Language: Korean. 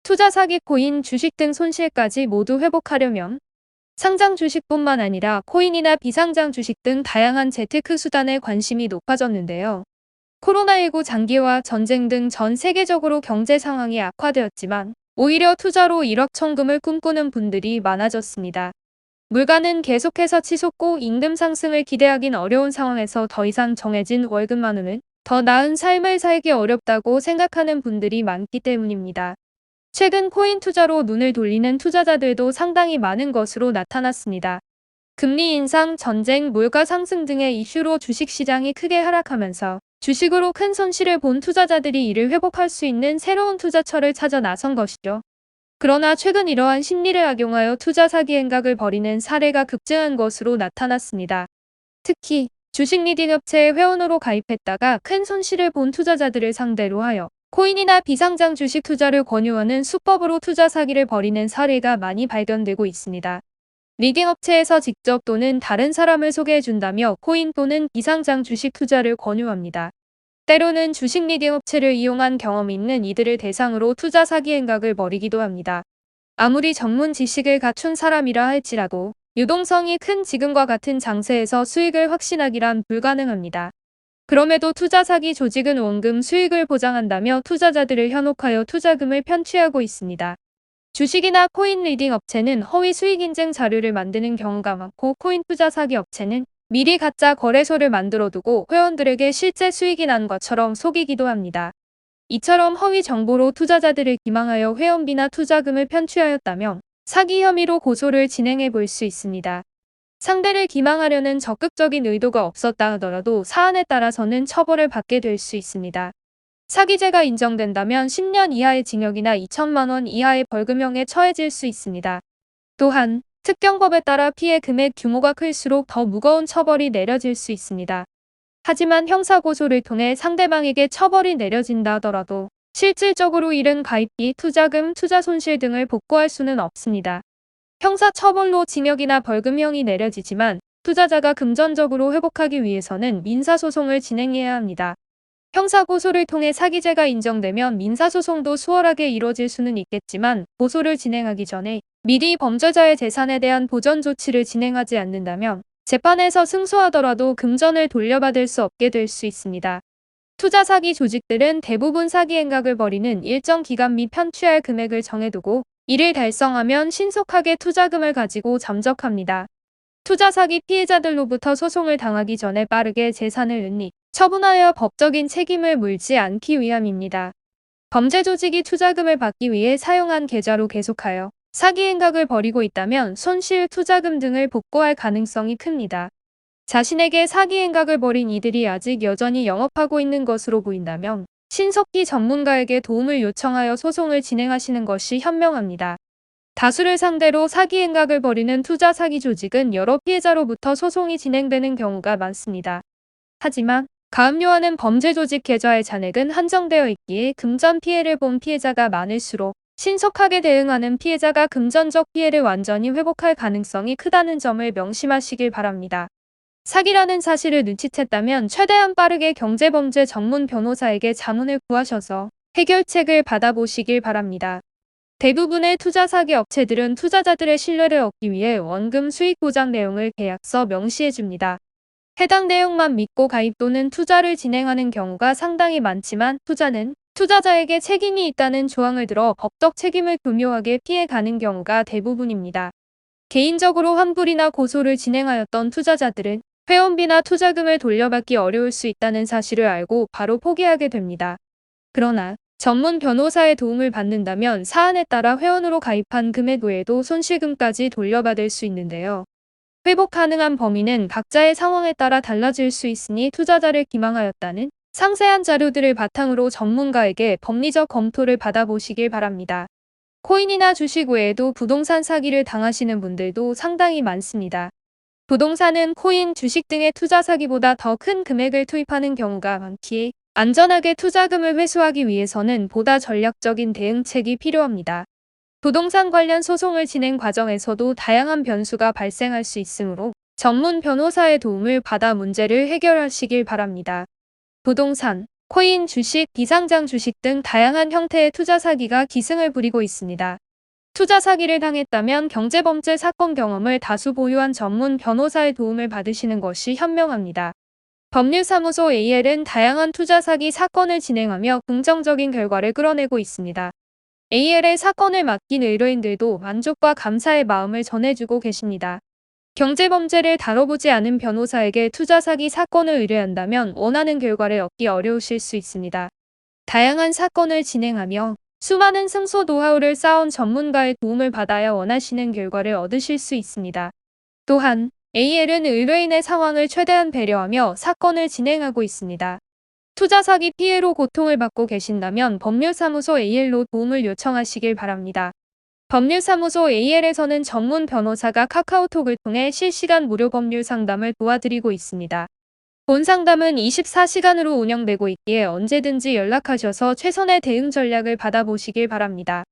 투자 사기, 코인, 주식 등 손실까지 모두 회복하려면 상장 주식뿐만 아니라 코인이나 비상장 주식 등 다양한 재테크 수단에 관심이 높아졌는데요. 코로나19 장기화, 전쟁 등 전 세계적으로 경제 상황이 악화되었지만 오히려 투자로 1억 천금을 꿈꾸는 분들이 많아졌습니다. 물가는 계속해서 치솟고 임금 상승을 기대하긴 어려운 상황에서 더 이상 정해진 월급만으로는 더 나은 삶을 살기 어렵다고 생각하는 분들이 많기 때문입니다. 최근 코인 투자로 눈을 돌리는 투자자들도 상당히 많은 것으로 나타났습니다. 금리 인상, 전쟁, 물가 상승 등의 이슈로 주식시장이 크게 하락하면서 주식으로 큰 손실을 본 투자자들이 이를 회복할 수 있는 새로운 투자처를 찾아 나선 것이죠. 그러나 최근 이러한 심리를 악용하여 투자 사기 행각을 벌이는 사례가 급증한 것으로 나타났습니다. 특히 주식 리딩 업체에 회원으로 가입했다가 큰 손실을 본 투자자들을 상대로 하여 코인이나 비상장 주식 투자를 권유하는 수법으로 투자 사기를 벌이는 사례가 많이 발견되고 있습니다. 리딩 업체에서 직접 또는 다른 사람을 소개해준다며 코인 또는 비상장 주식 투자를 권유합니다. 때로는 주식 리딩 업체를 이용한 경험이 있는 이들을 대상으로 투자 사기 행각을 벌이기도 합니다. 아무리 전문 지식을 갖춘 사람이라 할지라도 유동성이 큰 지금과 같은 장세에서 수익을 확신하기란 불가능합니다. 그럼에도 투자 사기 조직은 원금 수익을 보장한다며 투자자들을 현혹하여 투자금을 편취하고 있습니다. 주식이나 코인 리딩 업체는 허위 수익 인증 자료를 만드는 경우가 많고, 코인 투자 사기 업체는 미리 가짜 거래소를 만들어두고 회원들에게 실제 수익이 난 것처럼 속이기도 합니다. 이처럼 허위 정보로 투자자들을 기망하여 회원비나 투자금을 편취하였다면 사기 혐의로 고소를 진행해 볼 수 있습니다. 상대를 기망하려는 적극적인 의도가 없었다 하더라도 사안에 따라서는 처벌을 받게 될 수 있습니다. 사기죄가 인정된다면 10년 이하의 징역이나 2천만 원 이하의 벌금형에 처해질 수 있습니다. 또한 특정 법에 따라 피해 금액 규모가 클수록 더 무거운 처벌이 내려질 수 있습니다. 하지만 형사고소를 통해 상대방에게 처벌이 내려진다 하더라도 실질적으로 잃은 가입비, 투자금, 투자 손실 등을 복구할 수는 없습니다. 형사처벌로 징역이나 벌금형이 내려지지만 투자자가 금전적으로 회복하기 위해서는 민사소송을 진행해야 합니다. 형사고소를 통해 사기죄가 인정되면 민사소송도 수월하게 이뤄질 수는 있겠지만 고소를 진행하기 전에 미리 범죄자의 재산에 대한 보전 조치를 진행하지 않는다면 재판에서 승소하더라도 금전을 돌려받을 수 없게 될 수 있습니다. 투자 사기 조직들은 대부분 사기 행각을 벌이는 일정 기간 및 편취할 금액을 정해두고 이를 달성하면 신속하게 투자금을 가지고 잠적합니다. 투자 사기 피해자들로부터 소송을 당하기 전에 빠르게 재산을 은닉, 처분하여 법적인 책임을 물지 않기 위함입니다. 범죄 조직이 투자금을 받기 위해 사용한 계좌로 계속하여 사기 행각을 벌이고 있다면 손실, 투자금 등을 복구할 가능성이 큽니다. 자신에게 사기 행각을 벌인 이들이 아직 여전히 영업하고 있는 것으로 보인다면 신속히 전문가에게 도움을 요청하여 소송을 진행하시는 것이 현명합니다. 다수를 상대로 사기 행각을 벌이는 투자 사기 조직은 여러 피해자로부터 소송이 진행되는 경우가 많습니다. 하지만 가압류하는 범죄 조직 계좌의 잔액은 한정되어 있기에 금전 피해를 본 피해자가 많을수록 신속하게 대응하는 피해자가 금전적 피해를 완전히 회복할 가능성이 크다는 점을 명심하시길 바랍니다. 사기라는 사실을 눈치챘다면 최대한 빠르게 경제범죄 전문 변호사에게 자문을 구하셔서 해결책을 받아보시길 바랍니다. 대부분의 투자 사기 업체들은 투자자들의 신뢰를 얻기 위해 원금 수익 보장 내용을 계약서 명시해줍니다. 해당 내용만 믿고 가입 또는 투자를 진행하는 경우가 상당히 많지만 투자는 투자자에게 책임이 있다는 조항을 들어 법적 책임을 교묘하게 피해가는 경우가 대부분입니다. 개인적으로 환불이나 고소를 진행하였던 투자자들은 회원비나 투자금을 돌려받기 어려울 수 있다는 사실을 알고 바로 포기하게 됩니다. 그러나 전문 변호사의 도움을 받는다면 사안에 따라 회원으로 가입한 금액 외에도 손실금까지 돌려받을 수 있는데요. 회복 가능한 범위는 각자의 상황에 따라 달라질 수 있으니 투자자를 기망하였다는 상세한 자료들을 바탕으로 전문가에게 법리적 검토를 받아보시길 바랍니다. 코인이나 주식 외에도 부동산 사기를 당하시는 분들도 상당히 많습니다. 부동산은 코인, 주식 등의 투자 사기보다 더 큰 금액을 투입하는 경우가 많기에 안전하게 투자금을 회수하기 위해서는 보다 전략적인 대응책이 필요합니다. 부동산 관련 소송을 진행 과정에서도 다양한 변수가 발생할 수 있으므로 전문 변호사의 도움을 받아 문제를 해결하시길 바랍니다. 부동산 코인, 주식, 비상장 주식 등 다양한 형태의 투자 사기가 기승을 부리고 있습니다. 투자 사기를 당했다면 경제범죄 사건 경험을 다수 보유한 전문 변호사의 도움을 받으시는 것이 현명합니다. 법률사무소 AL은 다양한 투자 사기 사건을 진행하며 긍정적인 결과를 끌어내고 있습니다. AL의 사건을 맡긴 의뢰인들도 만족과 감사의 마음을 전해주고 계십니다. 경제범죄를 다뤄보지 않은 변호사에게 투자 사기 사건을 의뢰한다면 원하는 결과를 얻기 어려우실 수 있습니다. 다양한 사건을 진행하며 수많은 승소 노하우를 쌓은 전문가의 도움을 받아야 원하시는 결과를 얻으실 수 있습니다. 또한 AL은 의뢰인의 상황을 최대한 배려하며 사건을 진행하고 있습니다. 투자 사기 피해로 고통을 받고 계신다면 법률사무소 AL로 도움을 요청하시길 바랍니다. 법률사무소 AL에서는 전문 변호사가 카카오톡을 통해 실시간 무료 법률 상담을 도와드리고 있습니다. 본 상담은 24시간으로 운영되고 있기에 언제든지 연락하셔서 최선의 대응 전략을 받아보시길 바랍니다.